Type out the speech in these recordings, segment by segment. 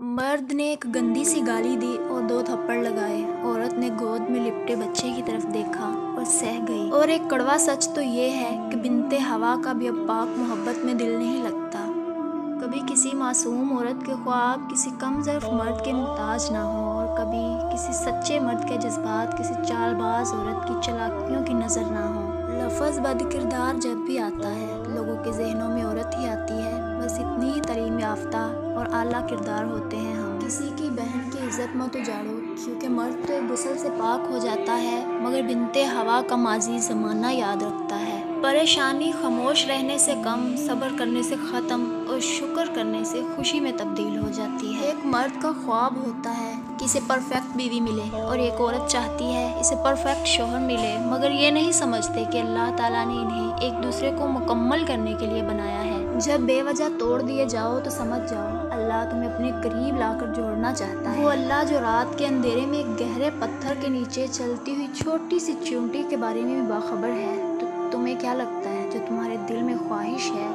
مرد نے ایک گندی سی گالی دی اور 2 تھپڑ لگائے۔ عورت نے گود میں لپٹے بچے کی طرف دیکھا اور سہ گئی۔ اور ایک کڑوا سچ تو یہ ہے کہ بنت ہوا کا بھی اب پاک محبت میں دل نہیں لگتا۔ کبھی کسی معصوم عورت کے خواب کسی کم ظرف مرد کے محتاج نہ ہو، اور کبھی کسی سچے مرد کے جذبات کسی چال باز عورت کی چالاکیوں کی نظر نہ ہو۔ لفظ بد کردار جب بھی آتا ہے لوگوں کے ذہنوں میں عورت ہی آتی ہے۔ بس اتنی ہی تعلیم یافتہ اور اعلیٰ کردار ہوتے ہیں ہم۔ کسی کی بہن کی عزت مت اجاڑو، کیونکہ مرد تو ایک غسل سے پاک ہو جاتا ہے مگر بنت ہوا کا ماضی زمانہ یاد رکھتا ہے۔ پریشانی خاموش رہنے سے کم، صبر کرنے سے ختم اور شکر کرنے سے خوشی میں تبدیل ہو جاتی ہے۔ ایک مرد کا خواب ہوتا ہے کہ اسے پرفیکٹ بیوی ملے، اور ایک عورت چاہتی ہے اسے پرفیکٹ شوہر ملے، مگر یہ نہیں سمجھتے کہ اللہ تعالیٰ نے انہیں ایک دوسرے کو مکمل کرنے کے لیے بنایا ہے۔ جب بے وجہ توڑ دیے جاؤ تو سمجھ جاؤ اللہ تمہیں اپنے قریب لا کر جوڑنا چاہتا ہے۔ وہ اللہ جو رات کے اندھیرے میں ایک گہرے پتھر کے نیچے چلتی ہوئی چھوٹی سی چیونٹی کے بارے میں بھی باخبر ہے، تو تمہیں کیا لگتا ہے جو تمہارے دل میں خواہش ہے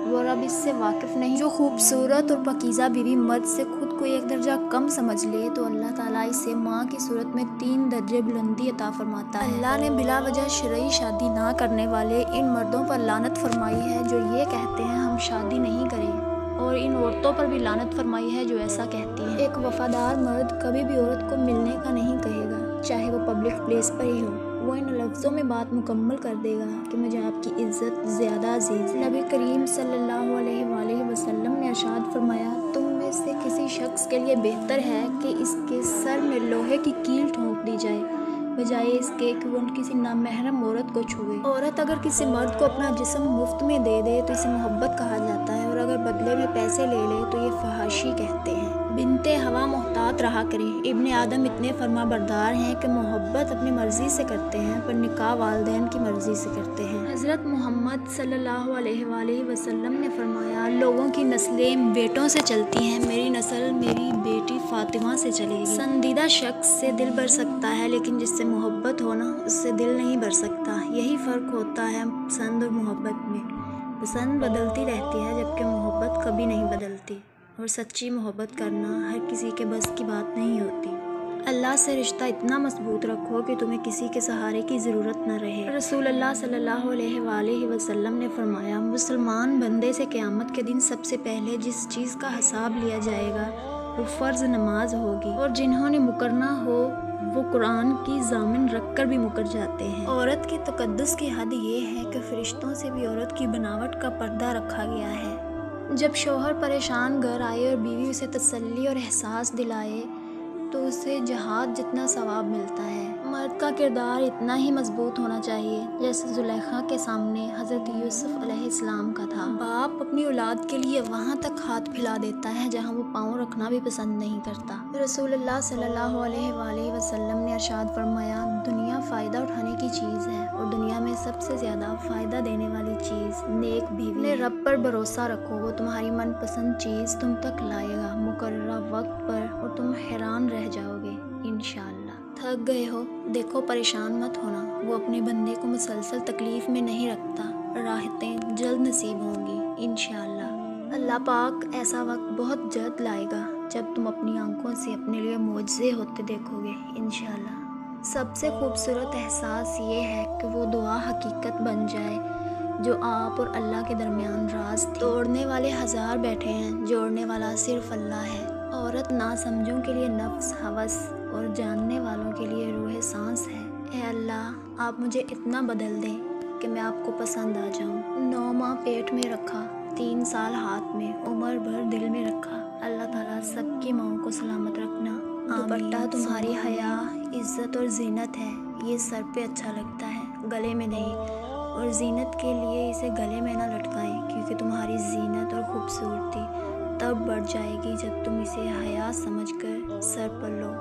وہ رب اس سے واقف نہیں؟ جو خوبصورت اور پاکیزہ بیوی مرد سے خود کو ایک درجہ کم سمجھ لے تو اللہ تعالیٰ اسے ماں کی صورت میں 3 درجے بلندی عطا فرماتا ہے۔ اللہ نے بلا وجہ شرعی شادی نہ کرنے والے ان مردوں پر لعنت فرمائی ہے جو یہ کہتے ہیں ہم شادی نہیں کریں، اور ان عورتوں پر بھی لعنت فرمائی ہے جو ایسا کہتی ہیں۔ ایک وفادار مرد کبھی بھی عورت کو ملنے کا نہیں کہے گا، چاہے وہ پبلک پلیس پر ہی ہو۔ وہ ان لفظوں میں بات مکمل کر دے گا کہ مجھے آپ کی عزت زیادہ عزیز ہے۔ نبی کریم صلی اللہ علیہ وآلہ وسلم نے ارشاد فرمایا، تم میں سے کسی شخص کے لیے بہتر ہے کہ اس کے سر میں لوہے کی کیل ٹھونک دی جائے بجائے اس کے کہ وہ کسی نامحرم عورت کو چھوئے۔ عورت اگر کسی مرد کو اپنا جسم مفت میں دے دے تو اسے محبت کہا جاتا ہے، اور اگر بدلے میں پیسے لے لے تو یہ فحاشی کہتے ہیں۔ بنت ہوا محتاط رہا کریں۔ ابن آدم اتنے فرما بردار ہیں کہ محبت اپنی مرضی سے کرتے ہیں پر نکاح والدین کی مرضی سے کرتے ہیں۔ حضرت محمد صلی اللہ علیہ وآلہ وسلم نے فرمایا، لوگوں کی نسلیں بیٹوں سے چلتی ہیں، میری نسل میری بیٹی فاطمہ سے چلے گی۔ پسندیدہ شخص سے دل بھر سکتا ہے لیکن جس سے محبت ہونا اس سے دل نہیں بھر سکتا۔ یہی فرق ہوتا ہے پسند اور محبت میں۔ پسند بدلتی رہتی ہے جبکہ محبت کبھی نہیں بدلتی، اور سچی محبت کرنا ہر کسی کے بس کی بات نہیں ہوتی۔ اللہ سے رشتہ اتنا مضبوط رکھو کہ تمہیں کسی کے سہارے کی ضرورت نہ رہے۔ رسول اللہ صلی اللہ علیہ وآلہ وسلم نے فرمایا، مسلمان بندے سے قیامت کے دن سب سے پہلے جس چیز کا حساب لیا جائے گا وہ فرض نماز ہوگی، اور جنہوں نے مکرنا ہو وہ قرآن کی ضامن رکھ کر بھی مکر جاتے ہیں۔ عورت کے تقدس کی حد یہ ہے کہ فرشتوں سے بھی عورت کی بناوٹ کا پردہ رکھا گیا ہے۔ جب شوہر پریشان گھر آئے اور بیوی اسے تسلی اور احساس دلائے تو اسے جہاد جتنا ثواب ملتا ہے۔ مرد کا کردار اتنا ہی مضبوط ہونا چاہیے جیسے زلیخا کے سامنے حضرت یوسف علیہ السلام کا تھا۔ باپ اپنی اولاد کے لیے وہاں تک ہاتھ پھیلا دیتا ہے جہاں وہ پاؤں رکھنا بھی پسند نہیں کرتا۔ رسول اللہ صلی اللہ علیہ وآلہ وسلم نے ارشاد فرمایا، دنیا فائدہ اٹھانے کی چیز ہے اور دنیا میں سب سے زیادہ فائدہ دینے والی چیز نیک بیوی۔ اپنے رب پر بھروسہ رکھو، وہ تمہاری من پسند چیز تم تک لائے گا مقررہ وقت پر، اور تم حیران رہ جاؤ گے انشاءاللہ۔ تھک گئے ہو؟ دیکھو پریشان مت ہونا، وہ اپنے بندے کو مسلسل تکلیف میں نہیں رکھتا، راحتیں جلد نصیب ہوں گی انشاءاللہ۔ اللہ پاک ایسا وقت بہت جلد لائے گا جب تم اپنی آنکھوں سے اپنے لیے معجزے ہوتے دیکھو گے انشاءاللہ۔ سب سے خوبصورت احساس یہ ہے کہ وہ دعا حقیقت بن جائے جو آپ اور اللہ کے درمیان راز تھی۔ توڑنے والے ہزار بیٹھے ہیں، جوڑنے والا صرف اللہ ہے۔ عورت ناسمجھوں کے لیے نفس، ہوس اور جاننے والوں کے لیے روح سانس ہے۔ اے اللہ، آپ مجھے اتنا بدل دیں کہ میں آپ کو پسند آ جاؤں۔ 9 ماہ پیٹ میں رکھا، 3 سال ہاتھ میں، عمر بھر دل میں رکھا۔ اللہ تعالیٰ سب کی ماؤں کو سلامت رکھنا۔ دوپٹہ تمہاری حیا، عزت اور زینت ہے۔ یہ سر پہ اچھا لگتا ہے، گلے میں نہیں، اور زینت کے لیے اسے گلے میں نہ لٹکائیں، کیونکہ تمہاری زینت اور خوبصورتی تب بڑھ جائے گی جب تم اسے حیا سمجھ کر سر پر لو۔